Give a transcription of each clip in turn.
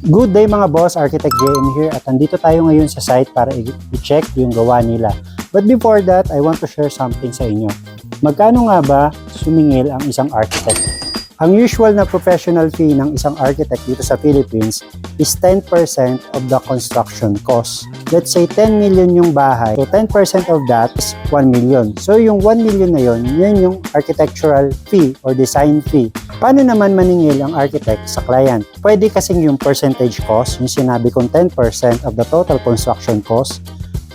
Good day mga boss, Architect JM here at andito tayo ngayon sa site para i-check yung gawa nila. But before that, I want to share something sa inyo. Magkano nga ba sumingil ang isang architect? Ang usual na professional fee ng isang architect dito sa Philippines is 10% of the construction cost. Let's say 10 million yung bahay, so 10% of that is 1 million. So yung 1 million na yun yung architectural fee or design fee. Paano naman maningil ang architect sa client? Pwede kasing yung percentage cost, yung sinabi kong 10% of the total construction cost.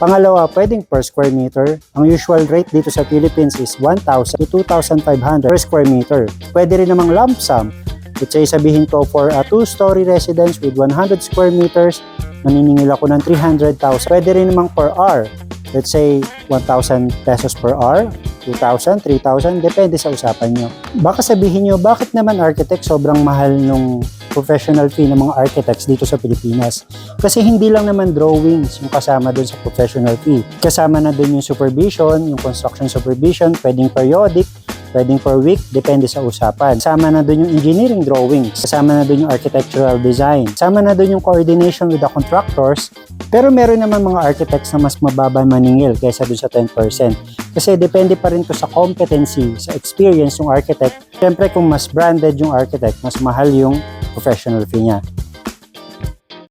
Pangalawa, pwedeng per square meter. Ang usual rate dito sa Philippines is 1,000 to 2,500 per square meter. Pwede rin namang lump sum. Let's say sabihin ko for a 2-story residence with 100 square meters, maniningil ako ng 300,000. Pwede rin namang per hour. Let's say 1,000 pesos per hour, 2,000, 3,000, depende sa usapan nyo. Baka sabihin nyo, bakit naman architect sobrang mahal nung professional fee ng mga architects dito sa Pilipinas? Kasi hindi lang naman drawings yung kasama dun sa professional fee. Kasama na dun yung supervision, yung construction supervision, pwedeng periodic, pwedeng per week, depende sa usapan. Kasama na dun yung engineering drawings, kasama na dun yung architectural design, kasama na dun yung coordination with the contractors. Pero meron naman mga architects na mas mababa maningil kaysa dun sa 10%. Kasi depende pa rin to sa competency, sa experience ng architect. Siyempre kung mas branded yung architect, mas mahal yung professional fee niya.